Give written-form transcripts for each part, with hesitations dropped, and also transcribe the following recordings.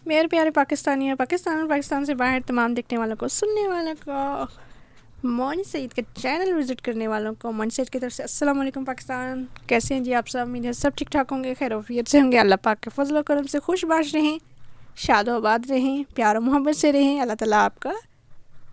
मेरे प्यारे पाकिस्तानी है, पाकिस्तान और पाकिस्तान से बाहर तमाम देखने वालों को, सुनने वालों को, मोनी सईद का चैनल विज़िट करने वालों को मोनी सईद की तरफ से अस्सलाम वालेकुम पाकिस्तान। कैसे हैं जी आप सब? उम्मीद है सब ठीक ठाक होंगे, खैर वफियत से होंगे। अल्लाह पाक के फजल और करम से खुशबाश रहें, शादोबाद रहें, प्यार मोहब्बत से रहें। अल्लाह ताला आपका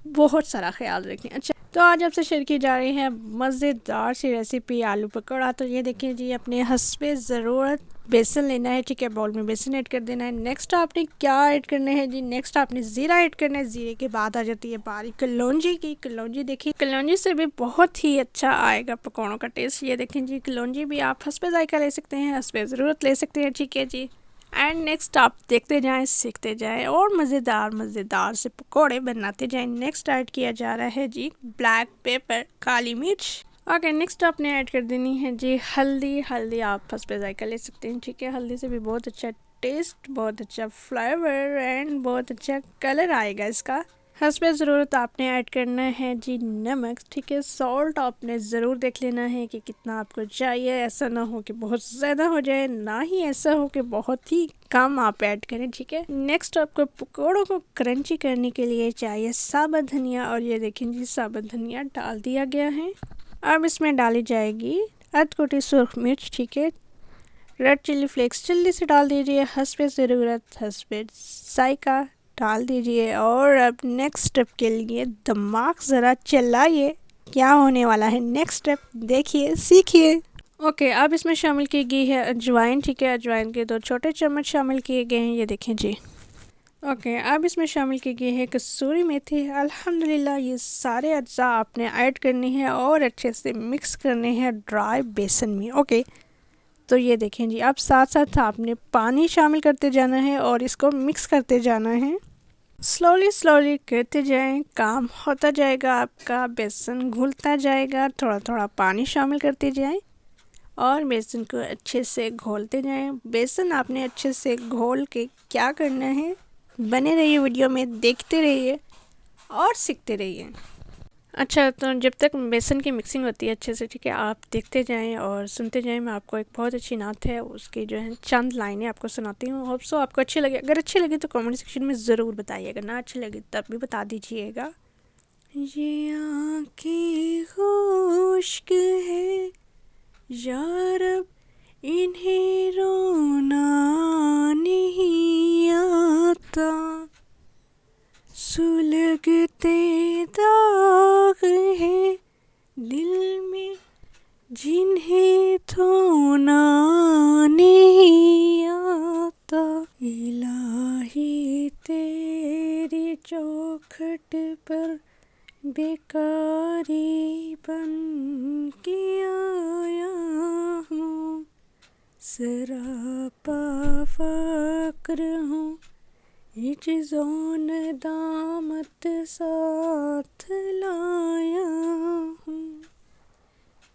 बहुत सारा ख्याल रखें। अच्छा, तो आज आपसे शेयर की जा रही है मज़ेदार सी रेसिपी आलू पकौड़ा। तो ये देखिए जी, अपने हस्बे ज़रूरत बेसन लेना है, ठीक है। बाउल में बेसन ऐड कर देना है। नेक्स्ट आपने क्या ऐड करना है जी? नेक्स्ट आपने ज़ीरा ऐड करना है। ज़ीरे के बाद आ जाती है बारी कलौंजी की। कलौंजी देखिए, कलौंजी से भी बहुत ही अच्छा आएगा पकौड़ों का टेस्ट। ये देखें जी, कलौंजी भी आप हस्बे जायका ले सकते हैं, हस्बे ज़रूरत ले सकते हैं, ठीक है जी। एंड नेक्स्ट आप देखते जाएं, सीखते जाएं और मज़ेदार मज़ेदार से पकोड़े बनाते जाएं। नेक्स्ट ऐड किया जा रहा है जी ब्लैक पेपर, काली मिर्च। ओके, नेक्स्ट आपने ऐड कर देनी है जी हल्दी। हल्दी आप हस्बे जायका ले सकते हैं, ठीक है। हल्दी से भी बहुत अच्छा टेस्ट, बहुत अच्छा फ्लेवर एंड बहुत अच्छा कलर आएगा इसका। हस्बे ज़रूरत आपने ऐड करना है जी नमक, ठीक है। सॉल्ट आपने ज़रूर देख लेना है कि कितना आपको चाहिए। ऐसा ना हो कि बहुत ज़्यादा हो जाए, ना ही ऐसा हो कि बहुत ही कम आप ऐड करें, ठीक है। नेक्स्ट आपको पकौड़ों को क्रंची करने के लिए चाहिए साबुत धनिया, और ये देखें जी साबुत धनिया डाल दिया गया है। अब इसमें डाली जाएगी आध कुटी सुरख मिर्च, ठीक है। रेड चिल्ली फ्लेक्स जल्दी से डाल दीजिए, हस्बे ज़रूरत, हस्बे जायका डाल दीजिए। और अब नेक्स्ट स्टेप के लिए दिमाग ज़रा चलाइए, क्या होने वाला है नेक्स्ट स्टेप, देखिए सीखिए। ओके, अब इसमें शामिल की गई है अजवाइन, ठीक है। अजवाइन के 2 छोटे चम्मच शामिल किए गए हैं, ये देखें जी। ओके, अब इसमें शामिल की गई है कसूरी मेथी। अल्हम्दुलिल्लाह, ये सारे अज्जा आपने ऐड करने हैं और अच्छे से मिक्स करने हैं ड्राई बेसन में। ओके, तो ये देखें जी, अब साथ साथ आपने पानी शामिल करते जाना है और इसको मिक्स करते जाना है। स्लोली स्लोली करते जाएं, काम होता जाएगा आपका, बेसन घुलता जाएगा। थोड़ा थोड़ा पानी शामिल करते जाएं और बेसन को अच्छे से घोलते जाएं। बेसन आपने अच्छे से घोल के क्या करना है, बने रहिए वीडियो में, देखते रहिए और सीखते रहिए। अच्छा, तो जब तक बेसन की मिक्सिंग होती है अच्छे से, ठीक है, आप देखते जाएं और सुनते जाएं। मैं आपको एक बहुत अच्छी नात है, उसकी जो है चंद लाइनें आपको सुनाती हूँ। होप सो आपको अच्छी लगे। अगर अच्छी लगी तो कमेंट सेक्शन में ज़रूर बताइएगा, ना अच्छी लगी तब भी बता दीजिएगा। ये आँखें खुश्क है यारब, इन्हें रोना नहीं आता, सुलगते दाग है दिल में जिन्हें धोना नहीं आता। इलाही तेरी चौखट पर बेकारी बन के आया हूँ, सरापा फक्र हूँ, इज्जों दामत साथ लाया हूँ।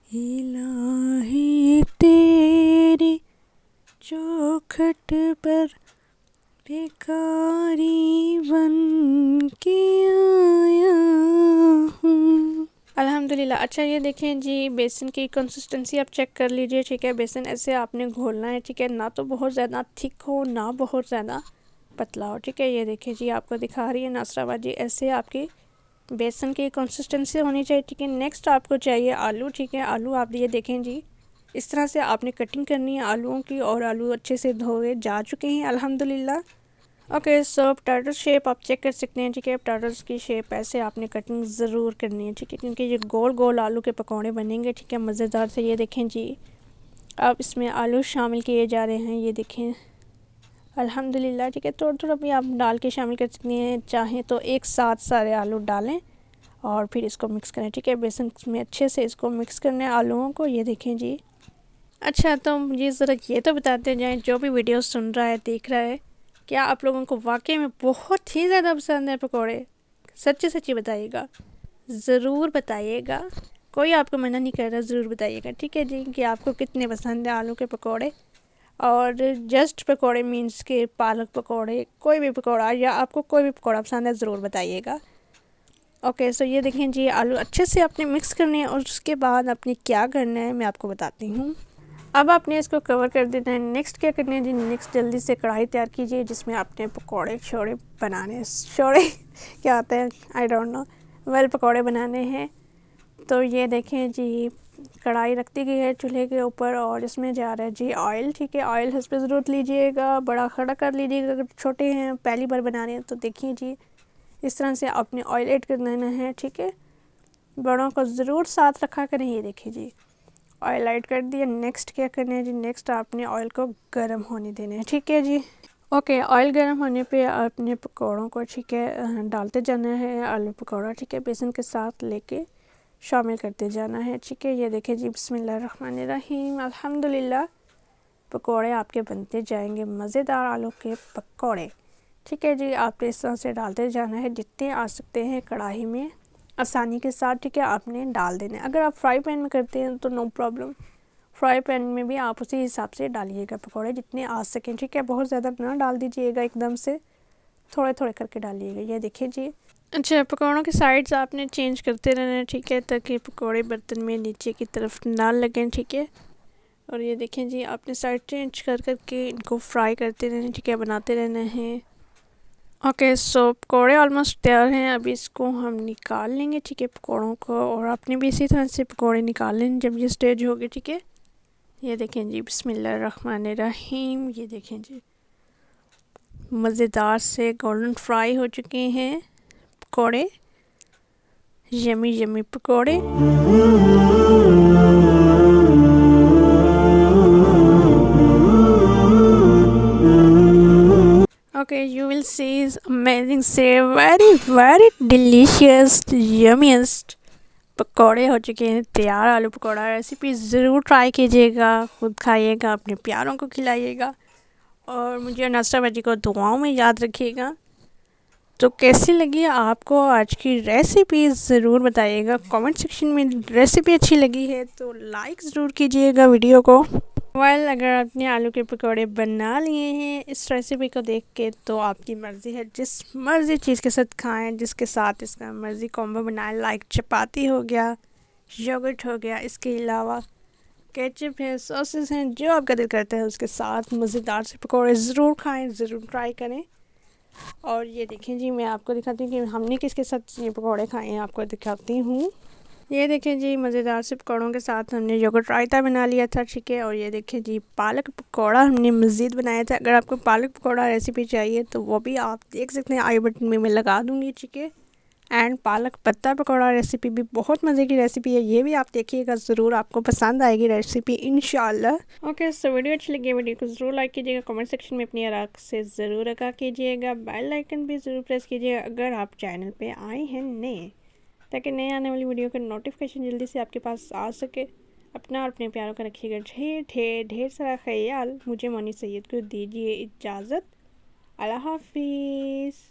इलाही तेरी चौखट पर बेकारी बन के आया हूँ। अल्हम्दुलिल्लाह। अच्छा, ये देखें जी, बेसन की कंसिस्टेंसी आप चेक कर लीजिए, ठीक है। बेसन ऐसे आपने घोलना है, ठीक है, ना तो बहुत ज़्यादा थिक हो, ना बहुत ज़्यादा पतला हो, ठीक है। ये देखिए जी, आपको दिखा रही है नासराबाद जी, ऐसे आपकी बेसन की कंसिस्टेंसी होनी चाहिए, ठीक है। नेक्स्ट आपको चाहिए आलू, ठीक है। आलू आप ये देखें जी, इस तरह से आपने कटिंग करनी है आलूओं की, और आलू अच्छे से धोए जा चुके हैं अल्हम्दुलिल्लाह। ओके, सो पोटैटो शेप आप चेक कर सकते हैं, ठीक है। पोटैटोज़ की शेप ऐसे आपने कटिंग ज़रूर करनी है, ठीक है, क्योंकि ये गोल गोल आलू के पकौड़े बनेंगे, ठीक है, मज़ेदार से। ये देखें जी, अब इसमें आलू शामिल किए जा रहे हैं, ये देखें अल्हम्दुलिल्लाह, ठीक है। थोड़ा थोड़ा भी आप डाल के शामिल कर सकते हैं, चाहें तो एक साथ सारे आलू डालें और फिर इसको मिक्स करें, ठीक है। बेसन में अच्छे से इसको मिक्स करने आलूओं को, ये देखें जी। अच्छा, तो मुझे ज़रा ये तो बताते जाएं, जो भी वीडियो सुन रहा है, देख रहा है, क्या आप लोगों को वाकई में बहुत ही ज़्यादा पसंद है पकौड़े? सच्ची सच्ची बताइएगा, ज़रूर बताइएगा। कोई आपको मना नहीं कर रहा, ज़रूर बताइएगा, ठीक है जी, कि आपको कितने पसंद है आलू के पकौड़े। और जस्ट पकौड़े मीन्स के पालक पकौड़े, कोई भी पकौड़ा, या आपको कोई भी पकौड़ा पसंद है, ज़रूर बताइएगा। ओके, सो ये देखें जी, आलू अच्छे से आपने मिक्स करने हैं और उसके बाद आपने क्या करना है मैं आपको बताती हूँ। अब आपने इसको कवर कर देना है। नेक्स्ट क्या करना है जी, नेक्स्ट जल्दी से कढ़ाई तैयार कीजिए जिसमें आपने पकौड़े शौड़े बनाने, शौड़े क्या होता है आई डोंट नो, वेल पकौड़े बनाने हैं। तो ये देखें जी, कढ़ाई रख दी गई है चूल्हे के ऊपर और इसमें जा रहा है जी ऑयल। ठीक है, ऑयल हस्ब ज़रूरत लीजिएगा, बड़ा खड़ा कर लीजिएगा। अगर छोटे हैं पहली बार बना रहे हैं तो देखिए जी इस तरह से आपने ऑयल ऐड कर देना है। ठीक है, बड़ों को ज़रूर साथ रखा करें। ये देखिए जी ऑयल ऐड कर दिया। नेक्स्ट क्या करना है जी, नेक्स्ट आपने ऑयल को गर्म होने देना है। ठीक है जी, ओके ऑयल गर्म होने पे आपने पकौड़ों को ठीक है डालते जाना है। आलू पकौड़ा ठीक है बेसन के साथ लेके शामिल करते जाना है। ठीक है, ये देखें जी बिस्मिल्लाहिर्रहमानिर्रहीम, अल्हम्दुलिल्लाह पकौड़े आपके बनते जाएंगे, मज़ेदार आलू के पकौड़े। ठीक है जी, आपने इस तरह से डालते जाना है जितने आ सकते हैं कढ़ाई में आसानी के साथ। ठीक है, आपने डाल देना है। अगर आप फ्राई पैन में करते हैं तो नो प्रॉब्लम, फ्राई पैन में भी आप उसी हिसाब से डालिएगा पकौड़े जितने आ सकें। ठीक है, बहुत ज़्यादा ना डाल दीजिएगा एकदम से, थोड़े थोड़े करके डालिएगा। ये देखिए जी, अच्छा पकौड़ों के साइड्स आपने चेंज करते रहना है। ठीक है, ताकि पकौड़े बर्तन में नीचे की तरफ ना लगें। ठीक है, और ये देखें जी आपने साइड चेंज कर करके इनको फ्राई करते रहना है। ठीक है, बनाते रहना है। ओके सो पकौड़े ऑलमोस्ट तैयार हैं, अभी इसको हम निकाल लेंगे। ठीक है, पकौड़ों को, और आपने भी इसी तरह से पकौड़े निकाल लें जब ये स्टेज होगी। ठीक है, ये देखें जी बिस्मिल्लाहिर्रहमानिर्रहीम, ये देखें जी मज़ेदार से गोल्डन फ्राई हो चुके हैं पकौड़े, यमी यमी पकौड़े। Okay, you will see is amazing say very delicious yummiest पकौड़े हो चुके हैं तैयार। आलू पकौड़ा रेसिपी ज़रूर ट्राई कीजिएगा, खुद खाइएगा, अपने प्यारों को खिलाइएगा और मुझे और नाश्ता भाजी को दुआओं में याद रखिएगा। तो कैसी लगी आपको आज की रेसिपी ज़रूर बताइएगा कमेंट सेक्शन में। रेसिपी अच्छी लगी है तो लाइक ज़रूर कीजिएगा वीडियो को। अगर आपने आलू के पकौड़े बना लिए हैं इस रेसिपी को देख के तो आपकी मर्ज़ी है, जिस मर्ज़ी चीज़ के साथ खाएं, जिसके साथ इसका मर्ज़ी कॉम्बो बनाएं। लाइक चपाती हो गया, योगर्ट हो गया, इसके अलावा केचप है, सॉसेस हैं, जो आपका दिल करता है उसके साथ मज़ेदार से पकौड़े ज़रूर खाएं, ज़रूर ट्राई करें। और ये देखें जी, मैं आपको दिखाती हूँ कि हमने किसके साथ ये पकौड़े खाए हैं, आपको दिखाती हूँ। ये देखें जी मज़ेदार से पकौड़ों के साथ हमने योगर्ट रायता बना लिया था। ठीक है, और ये देखें जी पालक पकौड़ा हमने मज़ीद बनाया था। अगर आपको पालक पकौड़ा रेसिपी चाहिए तो वो भी आप देख सकते हैं, आई बटन में मैं लगा दूँगी। ठीक है, एंड पालक पत्ता पकौड़ा रेसिपी भी बहुत मज़े की रेसिपी है, ये भी आप देखिएगा, ज़रूर आपको पसंद आएगी रेसिपी इंशाल्लाह। ओके सो वीडियो अच्छी लगी वीडियो को ज़रूर लाइक कीजिएगा, कमेंट सेक्शन में अपनी राय से ज़रूर आगाह कीजिएगा, बेल आइकन भी ज़रूर प्रेस कीजिएगा अगर आप चैनल पे आए हैं नए, ताकि नए आने वाली वीडियो का नोटिफिकेशन जल्दी से आपके पास आ सके। अपना और अपने प्यारों का रखिएगा ढेर सारा ख्याल। मुझे मोनी सैयद को दीजिए इजाज़त। अल्लाह हाफिज़।